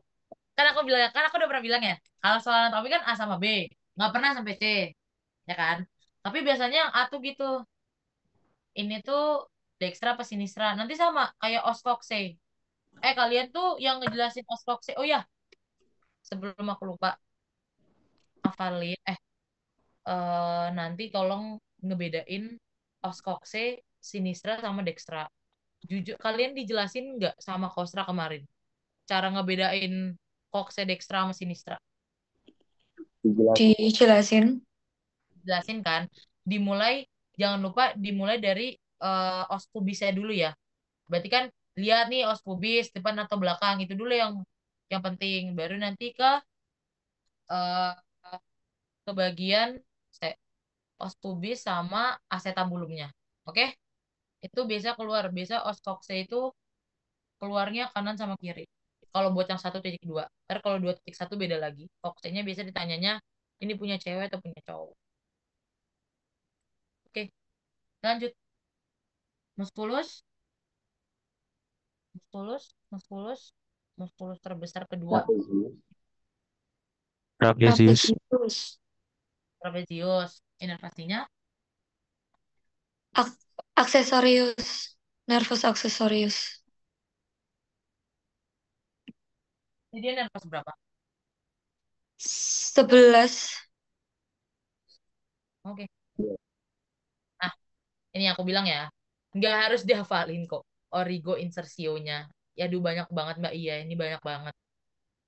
S1: Kan aku udah pernah bilang ya. Kalau soal anatomi kan A sama B. Nggak pernah sampai C. Ya kan? Tapi biasanya yang A tuh gitu. Ini tuh Dextra apa Sinistra. Nanti sama kayak Oskokse. Kalian tuh yang ngejelasin Oskokse. Oh ya, sebelum aku lupa. Hafalin. Nanti tolong ngebedain Oskokse, Sinistra sama Dextra. Jujur, kalian dijelasin nggak sama Kostra kemarin? Cara ngebedain Kokse, Dextra sama Sinistra.
S3: Dijelasin.
S2: Dijelasin.
S1: Jelasin kan, dimulai jangan lupa dimulai dari os pubisnya dulu ya. Berarti kan lihat nih os pubis depan atau belakang itu dulu yang penting. Baru nanti eh, ke bagian os pubis sama acetabulumnya. Oke? Itu biasa keluar. Biasa os kokse itu keluarnya kanan sama kiri. Kalau buat yang 1.2. Ntar kalau 2.1 beda lagi. Koksenya biasa ditanyanya ini punya cewek atau punya cowok. Oke, lanjut. Muskulus. Muskulus, muskulus, muskulus terbesar kedua,
S3: Trapezius.
S7: Trapezius.
S2: Trapezius.
S1: trapezius. Inervasinya,
S2: Aksesorius. Nervus aksesorius.
S1: jadi dia nervus berapa?
S2: 11.
S1: Oke.
S3: Iya.
S1: Nah, ini yang aku bilang ya. Nggak harus dihafalin kok. Origo insersionya. Ya, aduh banyak banget Mbak. Iya, ini banyak banget.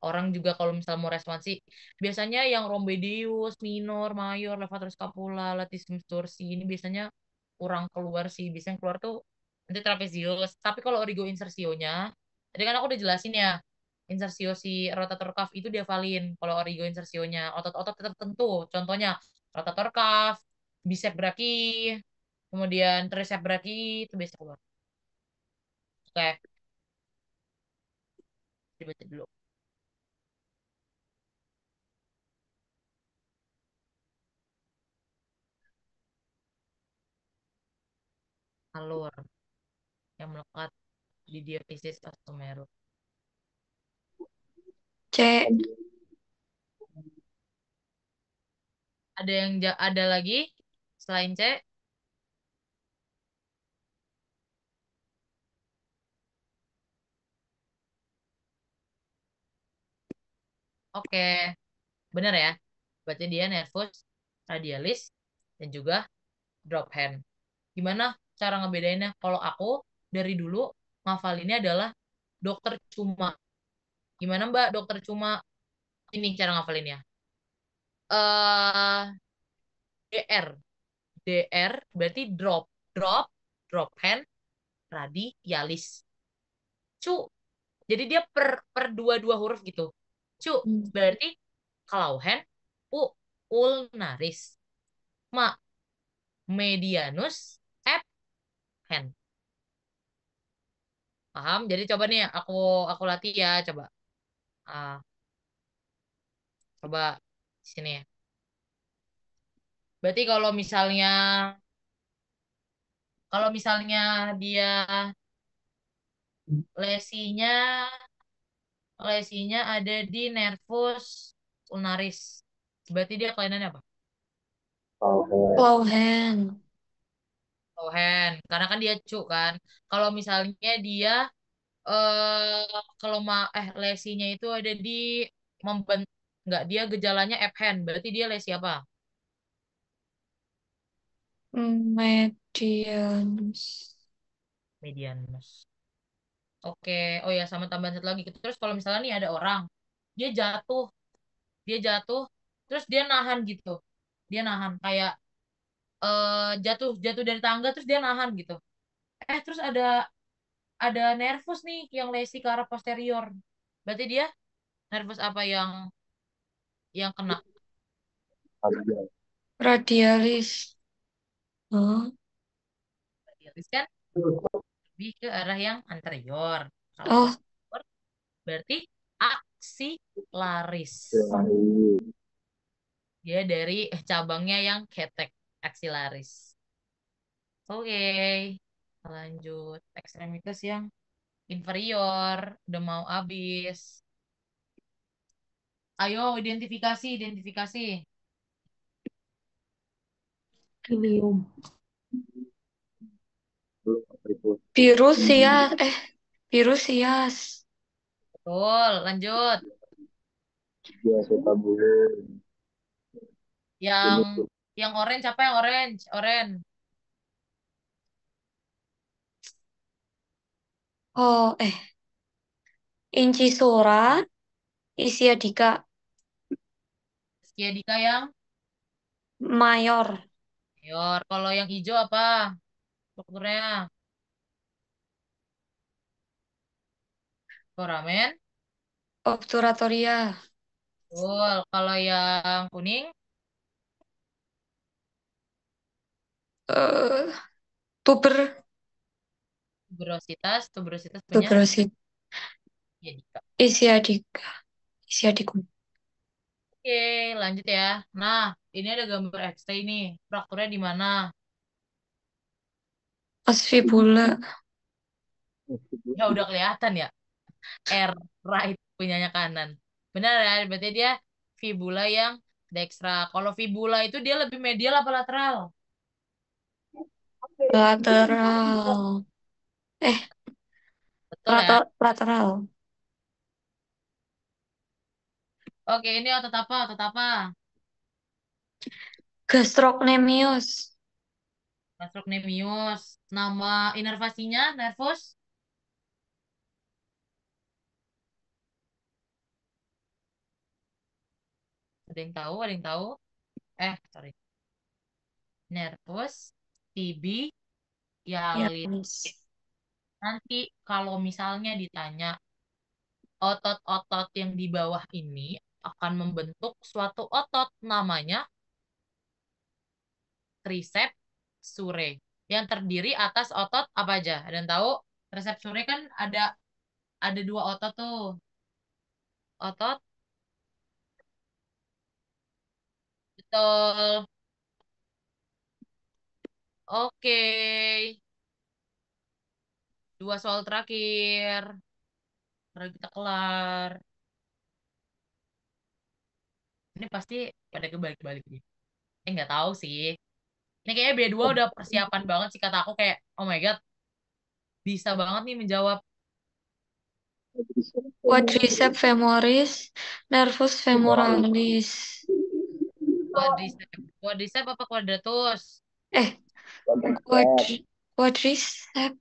S1: Orang juga kalau misal mau responsi, biasanya yang Rhomboideus, minor, mayor, levator scapula, latissimus dorsi, ini biasanya kurang keluar sih. Biasanya keluar tuh nanti trapezius. Tapi kalau origo insersionya, tadi kan aku udah jelasin ya, insersio si rotator cuff itu dihafalin. Kalau origo insersionya, otot-otot tertentu, contohnya rotator cuff, bicep brachii, kemudian tricep brachii, itu biasa keluar. Oke, dibaca dulu. Alur yang melekat di diafisis osteomerus.
S2: C.
S1: Ada yang ada lagi selain C? Oke, bener ya. Berarti dia nervus radialis dan juga drop hand. Gimana cara ngebedainnya? Kalau aku dari dulu ngafalinnya adalah dokter cuma. Gimana Mbak dokter cuma? Ini cara ngafalinnya. Eh DR. DR berarti drop. Drop, drop hand, radialis. Cu. Jadi dia per dua huruf gitu. Cu.
S2: Hmm.
S1: Berarti kalau hand, U. Ulnaris. Ma. Medianus. F. Hand. Paham? Jadi coba nih aku latih ya, coba. Ah, coba sini. Berarti kalau misalnya dia lesinya lesinya ada di nervus ulnaris. Berarti dia kelainannya apa?
S3: Oke.
S2: Claw hand.
S1: Cohen. Karena kan dia cu kan. Kalau misalnya dia kalau lesinya itu ada di memben nggak dia gejalanya F-hand. Berarti dia lesi apa?
S2: Medianus.
S1: Medianus. Oke, oh ya sama tambahan satu lagi. Terus kalau misalnya nih ada orang, dia jatuh, dia jatuh, terus dia nahan gitu, dia nahan kayak jatuh jatuh dari tangga terus dia nahan gitu. Terus ada nervus nih yang lesi ke arah posterior. Berarti dia nervus apa yang kena?
S3: Radial.
S2: Radialis. Oh.
S1: Radialis kan lebih ke arah yang anterior. Kalau
S2: Oh,
S1: posterior berarti aksilaris.
S3: Lari.
S1: Dia dari cabangnya yang ketek aksilaris. Oke, lanjut. Ekstremitas yang inferior. Udah mau habis. Ayo, identifikasi, identifikasi.
S6: Ilium.
S2: virus ya. Virus sias.
S1: Betul, lanjut.
S3: Biasa tabulin.
S1: Yang yang orange apa yang orange? Orange.
S2: Oh, Incisora. Isiadika
S1: Skiadika yang
S2: mayor.
S1: mayor. Kalau yang hijau apa? Strukturnya foramen.
S2: Obturatoria.
S1: Betul. Kalau yang kuning,
S2: eh Tuber.
S1: tuberositas. Tuberositas punya
S2: Tuberosis.
S1: Skiadika.
S2: Isiadika. Isiadikum.
S1: Oke, lanjut ya. Nah, ini ada gambar X-ray nih. Frakturnya di mana?
S2: Asfibula.
S1: Ya udah kelihatan ya. R right punyanya kanan. Benar ya, berarti dia fibula yang dextra. Kalau fibula itu dia lebih medial apa lateral?
S2: Lateral. Eh,
S1: Betul ya.
S2: lateral.
S1: Oke, ini otot apa? Otot apa?
S2: Gastrocnemius.
S1: gastrocnemius. Nama inervasinya nervus. Ada yang tahu? Ada yang tahu? Sorry. Nervus tibialis.
S2: Yes.
S1: Nanti kalau misalnya ditanya otot-otot yang di bawah ini akan membentuk suatu otot namanya triceps surae yang terdiri atas otot apa aja? Ada yang tahu? Triceps surae kan ada dua otot tuh. Otot betul. Oke. Dua soal terakhir. Baru kita kelar. Ini pasti pada kebalik-balik nih. Nggak tahu sih. Ini kayaknya B2 udah persiapan banget sih kata aku kayak, oh my God, bisa banget nih menjawab.
S2: Quadriceps femoris, nervus femoralis.
S1: Quadriceps. Quadriceps apa quadratus?
S2: Eh, quadriceps.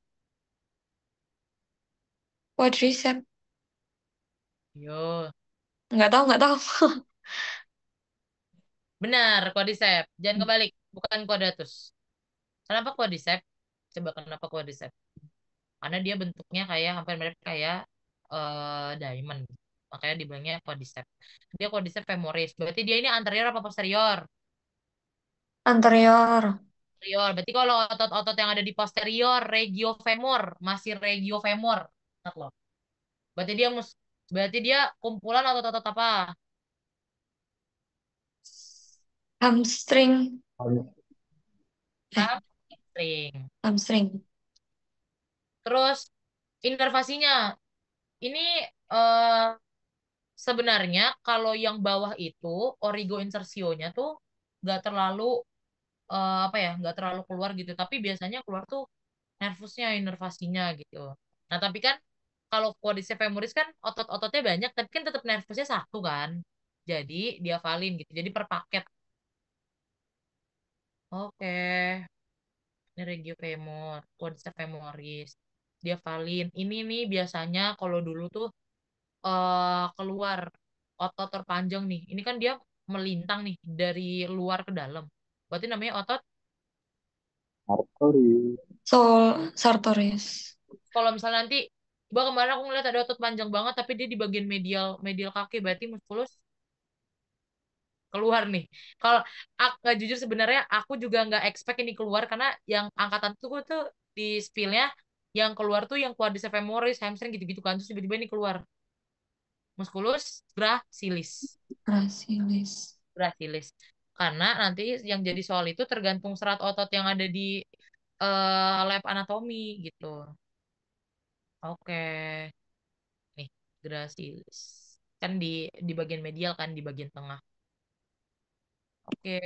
S2: Quadriceps.
S1: Yo.
S2: Nggak tahu.
S1: Benar, quadriceps. Jangan kebalik, bukan quadratus. Kenapa quadriceps? Coba kenapa quadriceps? Karena dia bentuknya kayak hampir mirip kayak diamond. Makanya dibilangnya quadriceps. Dia quadriceps femoris. Berarti dia ini anterior apa posterior?
S2: Anterior.
S1: Posterior. Berarti kalau otot-otot yang ada di posterior, regiofemur, masih regiofemur. Ingat loh. Berarti dia kumpulan otot-otot apa?
S2: Hamstring.
S1: Hamstring.
S2: Hamstring.
S1: Terus inervasinya. Ini eh sebenarnya kalau yang bawah itu origoinsersionya tuh nggak terlalu apa ya, nggak terlalu keluar gitu. Tapi biasanya keluar tuh nervusnya, inervasinya gitu. Nah tapi kan kalau quadriceps femoris kan otot-ototnya banyak, tapi kan tetap nervusnya satu kan. Jadi diafalin gitu. Jadi per paket. Oke, ini regiofemur, quadriceps femoris, diafalin. Ini nih biasanya kalau dulu tuh keluar otot terpanjang nih. Ini kan dia melintang nih dari luar ke dalam. Berarti namanya otot.
S3: Artori.
S2: Sartorius.
S1: Kalau misalnya nanti, coba kemarin aku ngeliat ada otot panjang banget, tapi dia di bagian medial medial kaki, berarti muskulus keluar nih. Kalau jujur sebenarnya aku juga nggak expect ini keluar karena yang angkatan tuh di spillnya yang keluar tuh yang quadriceps femoris, hamstring gitu-gitu kan. Terus tiba-tiba ini keluar musculus gracilis.
S2: Gracilis.
S1: Gracilis. Karena nanti yang jadi soal itu tergantung serat otot yang ada di lab anatomi gitu. Oke. Nih, gracilis. Kan di bagian medial kan di bagian tengah. Oke,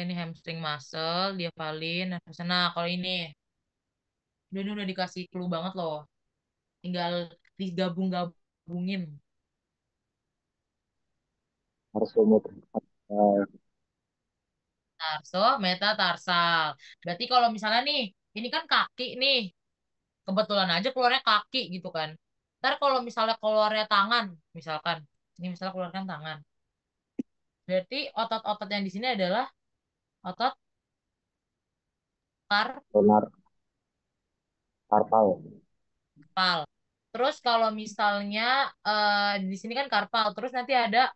S1: ini hamstring muscle, diapalin. Nah, kalau ini udah dikasih clue banget loh. Tinggal digabung-gabungin.
S3: Arsometri.
S1: Tarso, metatarsal. Berarti kalau misalnya nih, ini kan kaki nih. Kebetulan aja keluarnya kaki gitu kan. Ntar kalau misalnya keluarnya tangan, misalkan. Ini misalnya keluarkan tangan. Berarti otot-otot yang di sini adalah otot
S3: Sonar. Karpal.
S1: karpal. Terus kalau misalnya di sini kan karpal, terus nanti ada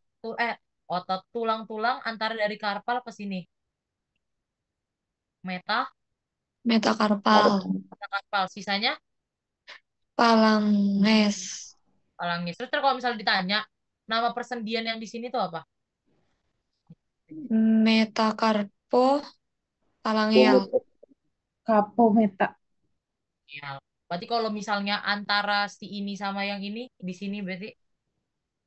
S1: otot tulang-tulang antara dari karpal ke sini. Meta,
S2: Metakarpal.
S1: karpal. Sisanya
S2: Phalanges.
S1: palangis. Terus kalau misalnya ditanya, nama persendian yang di sini tuh apa?
S2: Metakarpo. Phalangeal.
S4: Kapometa.
S1: Ya. Berarti kalau misalnya antara si ini sama yang ini, di sini berarti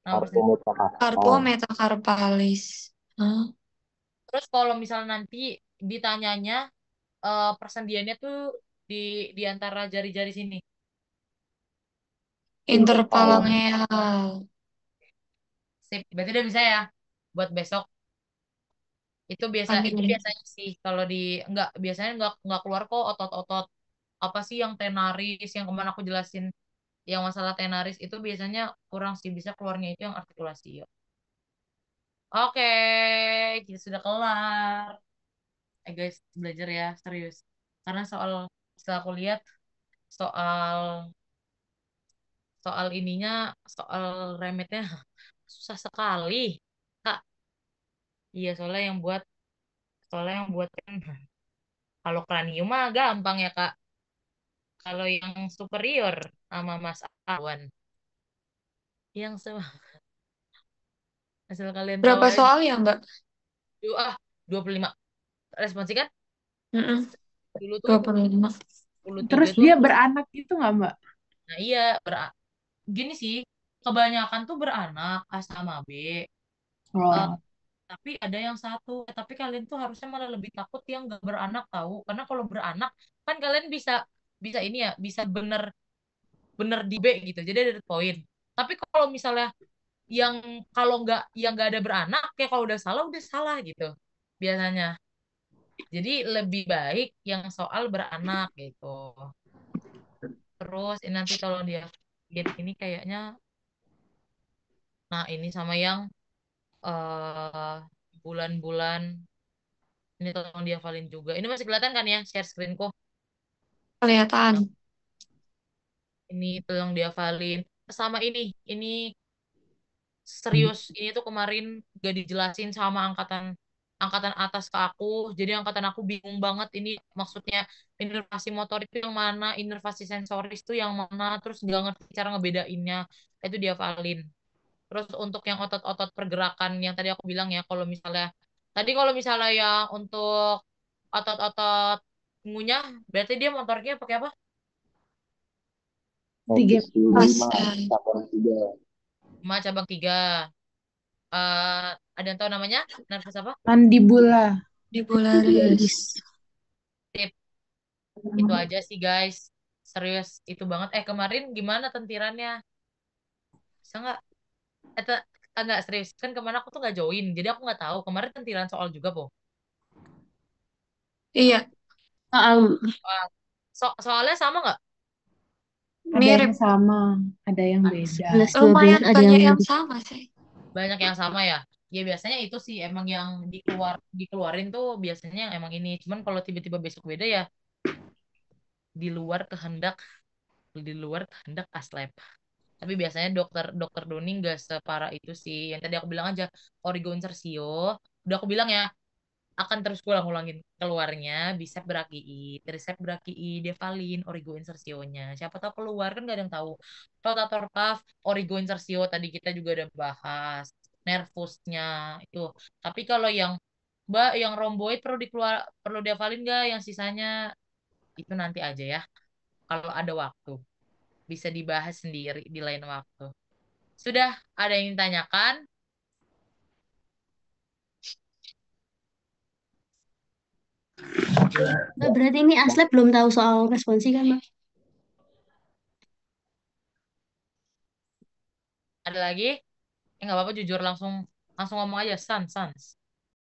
S1: nama persendian.
S3: Arsometri.
S2: Karpo metakarpalis. Hah?
S1: Terus kalau misalnya nanti ditanyanya persendiannya tuh di di antara jari-jari sini.
S2: Interphalangeal.
S1: Sip, berarti udah bisa ya buat besok. Itu
S2: Lagi.
S1: biasanya sih kalau di nggak biasanya nggak keluar kok otot-otot apa sih yang tenaris yang kemarin aku jelasin yang masalah tenaris itu biasanya kurang sih bisa keluarnya itu yang artikulasi. Ya. Oke, kita sudah kelar. Guys, belajar ya, serius. Karena setelah aku lihat soal soal ininya, soal remetnya susah sekali. Kak, iya soalnya yang buat kan kalau kranium mah gampang ya, Kak. Kalau yang superior sama Mas Awan, yang asal kalian tahu
S2: Berapa
S1: aja.
S2: soal ya, Mbak?
S1: 25 responsi kan?
S2: Mm-mm.
S1: Dulu tuh
S2: 25.
S1: 23
S4: Terus
S1: tuh.
S4: dia beranak itu nggak, Mbak?
S1: Nah, iya, gini sih, kebanyakan tuh beranak A sama B. Eh,
S4: Oh,
S1: tapi ada yang satu, tapi kalian tuh harusnya malah lebih takut yang gak beranak tahu. Karena kalau beranak kan kalian bisa bisa ini ya, bisa bener bener di B gitu. Jadi ada poin. Tapi kalau misalnya yang yang nggak ada beranak, kayak kalau udah salah gitu biasanya. Jadi lebih baik yang soal beranak gitu. Terus ini nanti tolong dia lihat ini kayaknya, nah ini sama yang eh bulan-bulan ini tolong dihafalin juga. Ini masih kelihatan kan ya share screenku?
S2: Kelihatan.
S1: Nah, ini tolong dihafalin. Sama ini serius. Ini tuh kemarin gak dijelasin sama angkatan angkatan atas ke aku. Jadi angkatan aku bingung banget ini maksudnya inervasi motor itu yang mana, inervasi sensoris itu yang mana, terus gak ngerti cara ngebedainnya. Itu dihafalin. Terus untuk yang otot-otot pergerakan yang tadi aku bilang ya, kalau misalnya yang untuk otot-otot ngunyah, berarti dia motoriknya pakai apa?
S4: tiga
S3: Novisi
S2: Pas
S3: 5, cabang 3.
S1: 5 cabang 3. Ada yang tahu namanya? Nervus apa?
S4: mandibula.
S2: dibularis.
S1: Tip. Itu aja sih guys. Serius, itu banget. Kemarin gimana tentirannya? Bisa nggak? Eh, te- Nggak serius. Kan kemarin aku tuh nggak join. Jadi aku nggak tahu. Kemarin tentiran soal juga, Po.
S2: Iya,
S1: Soal- Soalnya sama nggak?
S4: Ada yang
S2: mirip.
S4: sama, ada yang beda.
S6: 11, 12
S2: Lumayan
S6: ada
S2: banyak
S6: yang
S2: yang sama sih.
S1: Banyak yang sama ya. Ya biasanya itu sih emang yang dikeluarin tuh biasanya yang emang ini. Cuman kalau tiba-tiba besok beda ya di luar kehendak di luar kehendak aslep. Tapi biasanya dokter dokter Doni nggak separah itu sih. Yang tadi aku bilang aja origo insersio. Udah aku bilang ya akan terus ulang-ulangin keluarnya bisep brachii, triceps brachii, defalin, origo insersionya. Siapa tahu keluar kan nggak ada yang tahu. Rotator cuff, origo insersio tadi kita juga udah bahas. Nervusnya itu. Tapi kalau yang Mbak yang romboid perlu defalin nggak? Yang sisanya itu nanti aja ya. Kalau ada waktu bisa dibahas sendiri di lain waktu. Sudah ada yang ditanyakan?
S6: Berarti ini Aslep belum tahu soal responsi kan, Mbak?
S1: Ada lagi? Nggak apa-apa jujur langsung langsung ngomong aja sans sans.